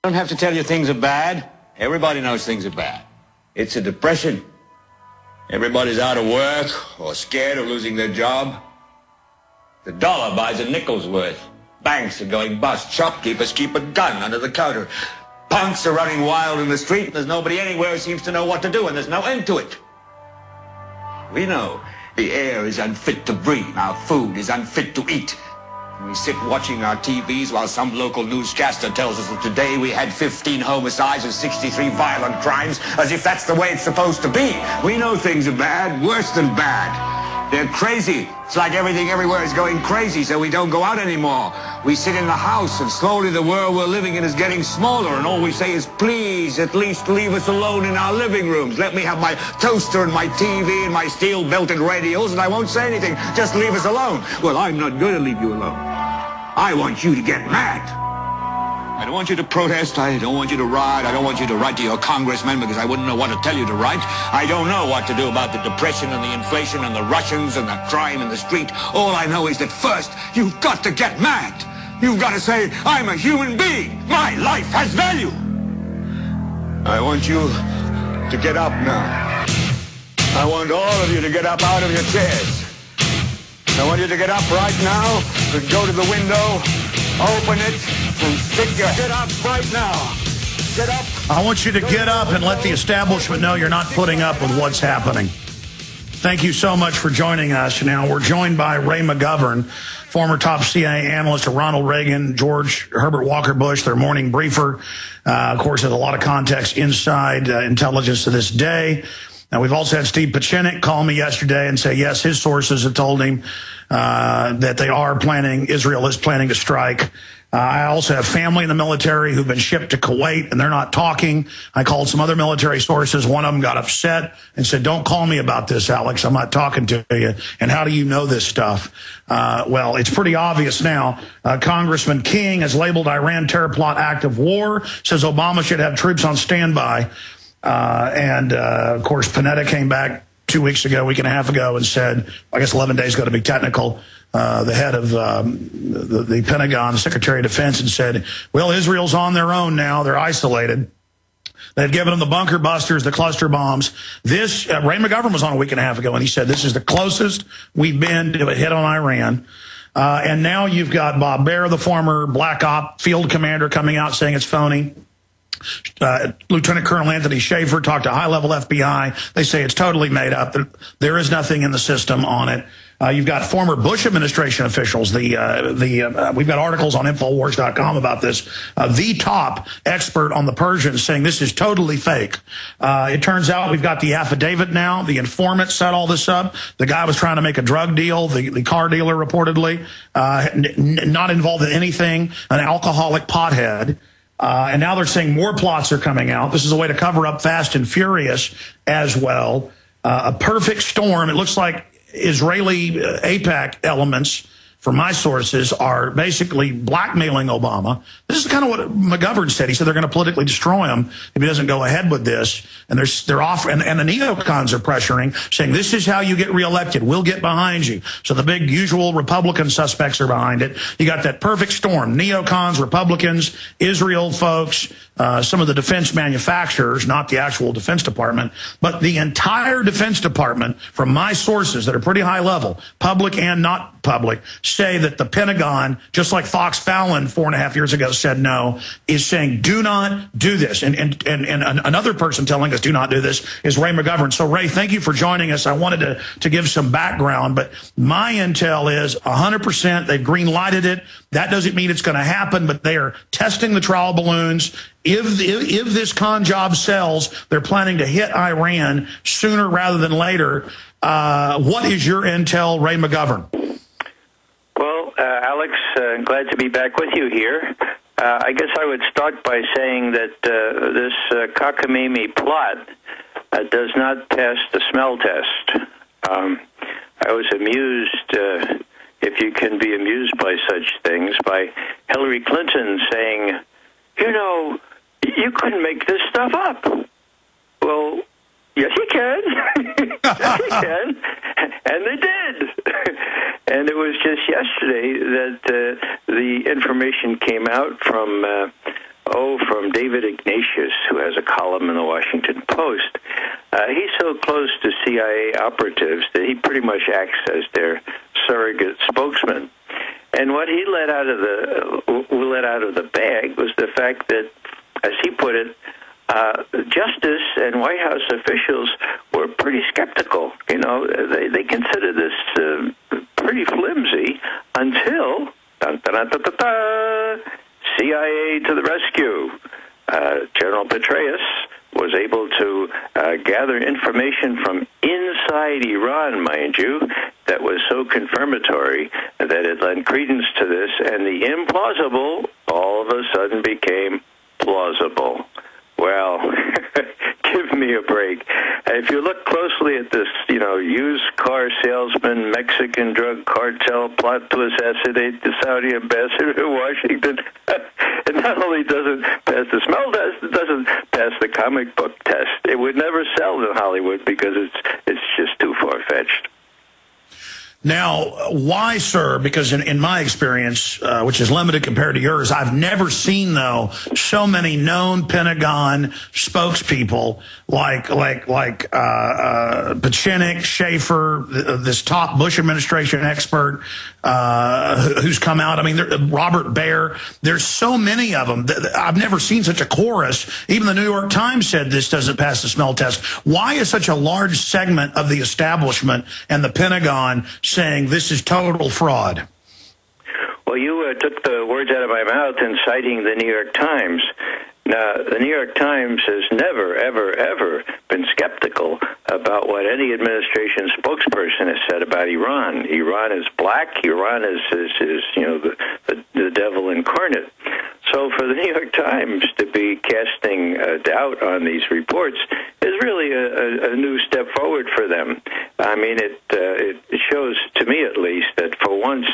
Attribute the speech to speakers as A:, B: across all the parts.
A: I don't have to tell you things are bad. Everybody knows things are bad. It's a depression. Everybody's out of work or scared of losing their job. The dollar buys a nickel's worth. Banks are going bust. Shopkeepers keep a gun under the counter. Punks are running wild in the street, and there's nobody anywhere who seems to know what to do, and there's no end to it. We know the air is unfit to breathe. Our food is unfit to eat. We sit watching our TVs while some local newscaster tells us that today we had 15 homicides and 63 violent crimes, as if that's the way it's supposed to be. We know things are bad, worse than bad. They're crazy. It's like everything everywhere is going crazy, so we don't go out anymore. We sit in the house, and slowly the world we're living in is getting smaller, and all we say is, please, at least leave us alone in our living rooms. Let me have my toaster and my TV and my steel-belted radios, and I won't say anything. Just leave us alone. Well, I'm not going to leave you alone. I want you to get mad. I don't want you to protest. I don't want you to riot. I don't want you to write to your congressman because I wouldn't know what to tell you to write. I don't know what to do about the depression and the inflation and the Russians and the crime in the street. All I know is that first, you've got to get mad. You've got to say, I'm a human being. My life has value. I want you to get up now. I want all of you to get up out of your chairs. I want you to get up right now and go to the window, open it, and stick your head up right now. Get up.
B: I want you to get up and let the establishment know you're not putting up with what's happening. Thank you so much for joining us. Now, we're joined by Ray McGovern, former top CIA analyst of Ronald Reagan, George Herbert Walker Bush, their morning briefer. Of course, has a lot of context inside intelligence to this day. Now, we've also had Steve Pachinik call me yesterday and say, yes, his sources have told him that they are planning, Israel is planning to strike. I also have family in the military who've been shipped to Kuwait, and they're not talking. I called some other military sources. One of them got upset and said, don't call me about this, Alex. I'm not talking to you. And how do you know this stuff? Well, it's pretty obvious now. Congressman King has labeled Iran terror plot act of war, says Obama should have troops on standby. Of course, Panetta came back 2 weeks ago, week and a half ago, and said, I guess 11 days ago to be technical, the head of the Pentagon, Secretary of Defense, and said, well, Israel's on their own now. They're isolated. They've given them the bunker busters, the cluster bombs. This, Ray McGovern was on a week and a half ago, and he said, this is the closest we've been to a hit on Iran. And now you've got Bob Baer, the former Black Op field commander, coming out saying it's phony. Lieutenant Colonel Anthony Schaefer talked to high-level FBI. They say it's totally made up. There is nothing in the system on it. You've got former Bush administration officials. We've got articles on Infowars.com about this. The top expert on the Persians saying this is totally fake. It turns out we've got the affidavit now. The informant set all this up. The guy was trying to make a drug deal. The car dealer reportedly not involved in anything. An alcoholic pothead. And now they're saying more plots are coming out. This is a way to cover up Fast and Furious as well. A perfect storm. It looks like Israeli AIPAC elements, from my sources, are basically blackmailing Obama. This is kind of what McGovern said. He said they're going to politically destroy him if he doesn't go ahead with this. And they're off, and the neocons are pressuring, saying this is how you get reelected. We'll get behind you. So the big usual Republican suspects are behind it. You got that perfect storm: neocons, Republicans, Israel folks, some of the defense manufacturers, not the actual Defense Department, but the entire Defense Department, from my sources that are pretty high level, public and not public, say that the Pentagon, just like Fox Fallon 4.5 years ago said no, is saying do not do this. And another person telling us do not do this is Ray McGovern. So Ray, thank you for joining us. I wanted to give some background, but my intel is 100% they've green lighted it. That doesn't mean it's going to happen, but they are testing the trial balloons. If this con job sells, they're planning to hit Iran sooner rather than later. What is your intel, Ray McGovern?
C: Well, Alex, glad to be back with you here. I guess I would start by saying that this cockamamie plot does not pass the smell test. I was amused, if you can be amused by such things, by Hillary Clinton saying, you know, you couldn't make this stuff up. Well, yes, you can. Yes, you can. And they did. And it was just yesterday that the information came out from from David Ignatius, who has a column in the Washington Post. He's so close to CIA operatives that he pretty much acts as their surrogate spokesman. And what he let out of the bag was the fact that, as he put it, Justice and White House officials were pretty skeptical. You know, they considered this pretty flimsy until CIA to the rescue. General Petraeus was able to gather information from inside Iran, mind you, that was so confirmatory that it lent credence to this, and the implausible all of a sudden became plausible. Well, give me a break. If you look closely at this, used car salesman, Mexican drug cartel plot to assassinate the Saudi ambassador to Washington, it not only doesn't pass the smell test, it doesn't pass the comic book test. It would never sell in Hollywood because it's just too far-fetched.
B: Now, why, sir? Because in my experience, which is limited compared to yours, I've never seen, though, so many known Pentagon spokespeople like Pachinik, Schaefer, this top Bush administration expert who's come out. I mean, Robert Baer. There's so many of them. I've never seen such a chorus. Even the New York Times said this doesn't pass the smell test. Why is such a large segment of the establishment and the Pentagon saying this is total fraud?
C: Well, you took the words out of my mouth in citing the New York Times. Now, the New York Times has never, ever, ever been skeptical about what any administration spokesperson has said about Iran. Iran is black. Iran is the devil incarnate. So for the New York Times to be casting doubt on these reports is really a new step forward for them. I mean, it shows, to me at least, that for once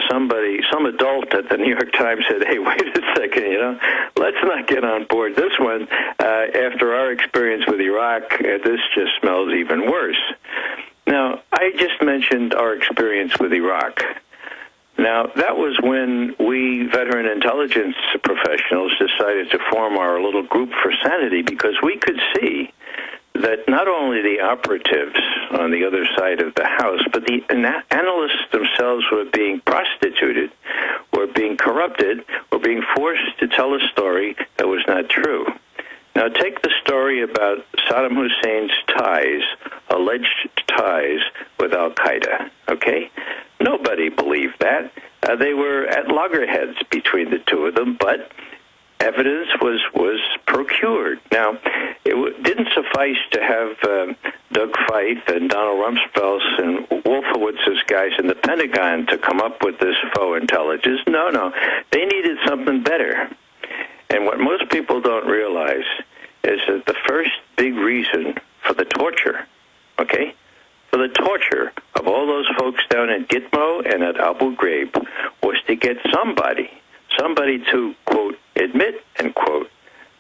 C: some adult at the New York Times said, hey, wait a second, let's not get on board this one. After our experience with Iraq, this just smells even worse. Now, I just mentioned our experience with Iraq. Now, that was when we veteran intelligence professionals decided to form our little group for sanity, because we could see that not only the operatives on the other side of the house, but the analysts themselves were being prostituted, were being corrupted, were being forced to tell a story that was not true. Now, take the story about Saddam Hussein's alleged ties with Al-Qaeda, okay? Nobody believed that. They were at loggerheads between the two of them, but evidence was procured. Now, it didn't suffice to have Doug Feith and Donald Rumsfeld and Wolfowitz's guys in the Pentagon to come up with this faux intelligence. No. They needed something better. And what most people don't realize is that the first big reason for the torture, okay, for the torture of all those folks down in Gitmo and at Abu Ghraib was to get somebody to, quote, admit, end quote,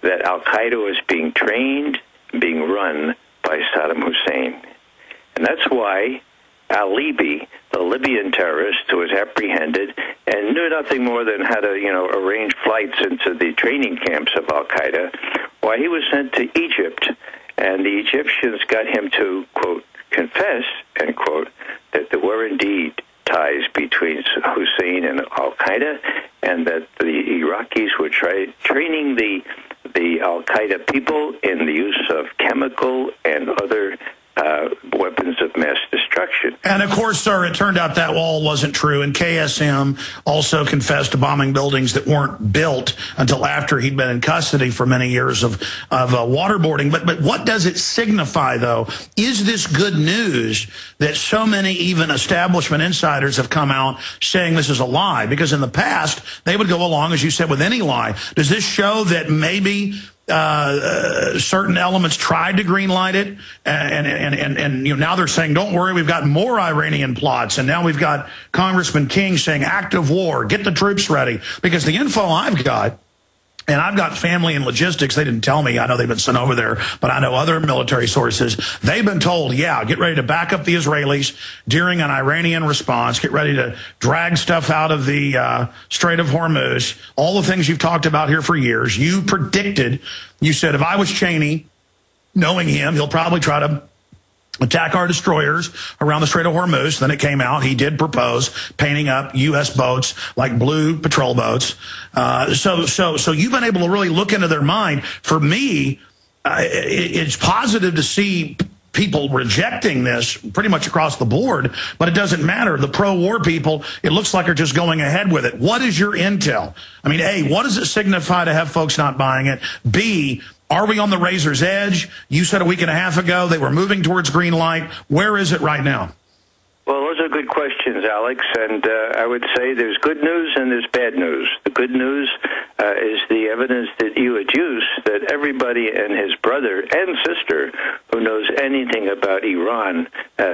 C: that Al-Qaeda was being trained, being run by Saddam Hussein. And that's why al-Libi, the Libyan terrorist who was apprehended and knew nothing more than how to, arrange flights into the training camps of Al-Qaeda, why he was sent to Egypt, and the Egyptians got him to, quote, confess, end quote, that there were indeed ties between Hussein and Al-Qaeda, and that the Iraqis were training the Al-Qaeda people in the use of chemical and other weapons of mass destruction.
B: And, of course, sir, it turned out that all wasn't true, and KSM also confessed to bombing buildings that weren't built until after he'd been in custody for many years of waterboarding. But what does it signify, though? Is this good news that so many even establishment insiders have come out saying this is a lie? Because in the past, they would go along, as you said, with any lie. Does this show that maybe certain elements tried to greenlight it, and now they're saying, don't worry, we've got more Iranian plots, and now we've got Congressman King saying active war, get the troops ready? Because the info I've got And I've got family in logistics. They didn't tell me. I know they've been sent over there, but I know other military sources. They've been told, yeah, get ready to back up the Israelis during an Iranian response. Get ready to drag stuff out of the Strait of Hormuz. All the things you've talked about here for years. You predicted, you said, if I was Cheney, knowing him, he'll probably try to attack our destroyers around the Strait of Hormuz. Then it came out. He did propose painting up U.S. boats like blue patrol boats. So you've been able to really look into their mind. For me, it's positive to see people rejecting this pretty much across the board, but it doesn't matter. The pro-war people, it looks like are just going ahead with it. What is your intel? I mean, A, what does it signify to have folks not buying it? B, are we on the razor's edge? You said a week and a half ago they were moving towards green light. Where is it right now?
C: Well, those are good questions, Alex, and I would say there's good news and there's bad news. The good news is the evidence that you adduce that everybody and his brother and sister who knows anything about Iran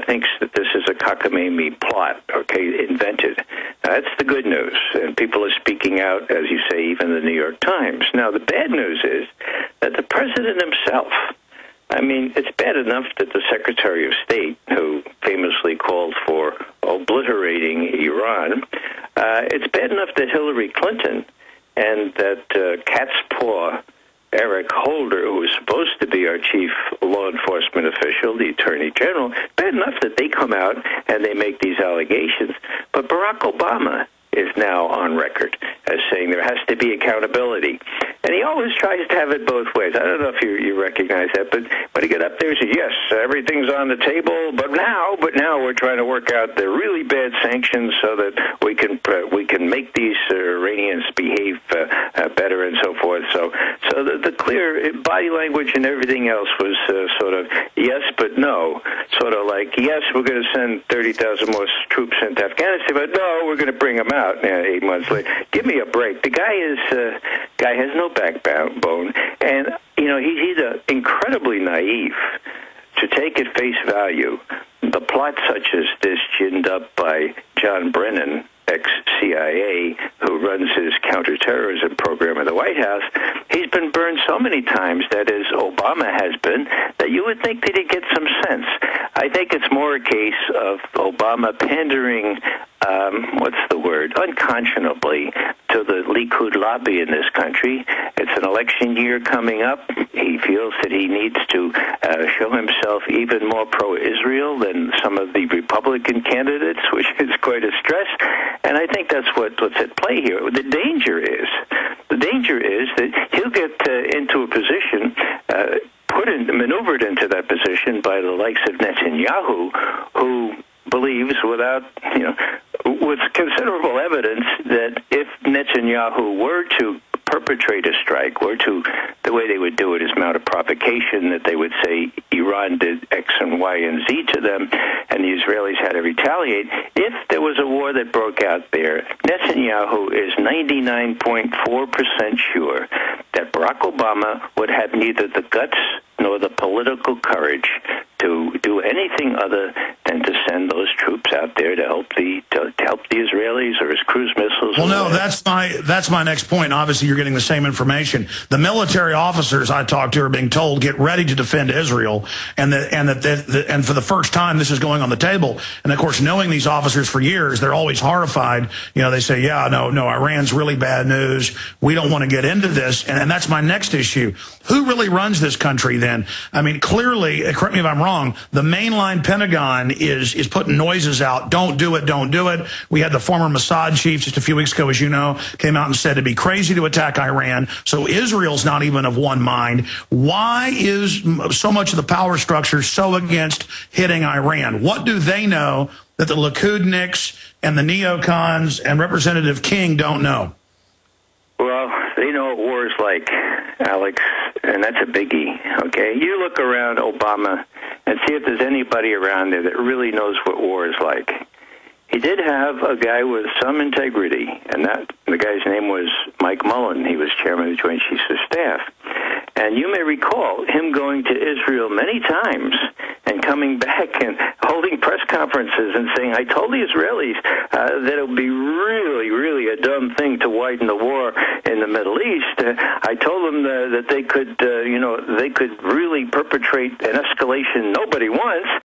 C: thinks that this is a cockamamie plot, okay, invented. That's the good news, and people are speaking out, as you say, even the New York Times. Now, the bad news is that the president himself, I mean, it's bad enough that the Secretary of State, who famously called for obliterating Iran, it's bad enough that Hillary Clinton and that cat's paw Eric Holder, who was supposed to be our chief law enforcement official, the Attorney General, bad enough that they come out and they make these allegations. But Barack Obama is now on record as saying there has to be accountability. And he always tries to have it both ways. I don't know if you recognize that, but when he got up there, he said, yes, everything's on the table, but now we're trying to work out the really bad sanctions so that we can make these Iranians behave better and so forth. So the clear body language and everything else was sort of yes, but no. Sort of like, yes, we're going to send 30,000 more troops into Afghanistan, but no, we're going to bring them out 8 months later. Give me a break. The guy has no backbone, and he's either incredibly naive to take at face value the plot such as this ginned up by John Brennan, ex-CIA, who runs his counterterrorism program in the White House. He's been burned so many times, that is, Obama has been, that you would think that he'd get some sense. I think it's more a case of Obama pandering, unconscionably to the Likud lobby in this country. It's an election year coming up. He feels that he needs to show himself even more pro-Israel than some of the Republican candidates, which is quite a stress. And I think that's what's at play here. The danger is that he'll get into a position, maneuvered into that position by the likes of Netanyahu, who believes with considerable evidence that if Netanyahu were to perpetrate a strike, the way they would do it is mount a provocation, that they would say Iran did X and Y and Z to them, and the Israelis had to retaliate. If there was a war that broke out there, Netanyahu is 99.4% sure that Barack Obama would have neither the guts nor the political courage to do anything other than to send those troops out there to help the Israelis or his cruise missiles.
B: Well, no, that's my next point. Obviously, you're getting the same information. The military officers I talked to are being told, get ready to defend Israel, and for the first time this is going on the table. And of course, knowing these officers for years, they're always horrified. They say, yeah, no, Iran's really bad news. We don't want to get into this. And that's my next issue. Who really runs this country then? I mean, clearly, correct me if I'm wrong, the mainline Pentagon is putting noises out. Don't do it. Don't do it. We had the former Mossad chief just a few weeks ago, as you know, came out and said it'd be crazy to attack Iran. So Israel's not even of one mind. Why is so much of the power structure so against hitting Iran? What do they know that the Likudniks and the neocons and Representative King don't know?
C: Well, they know what war is like, Alex, and that's a biggie, okay? You look around Obama and see if there's anybody around there that really knows what war is like. He did have a guy with some integrity, and the guy's name was Mike Mullen. He was chairman of the Joint Chiefs of Staff. And you may recall him going to Israel many times and coming back and holding press conferences and saying, I told the Israelis that it would be really, really a dumb thing to widen the war in the Middle East. I told them that they could, they could really perpetrate an escalation nobody wants.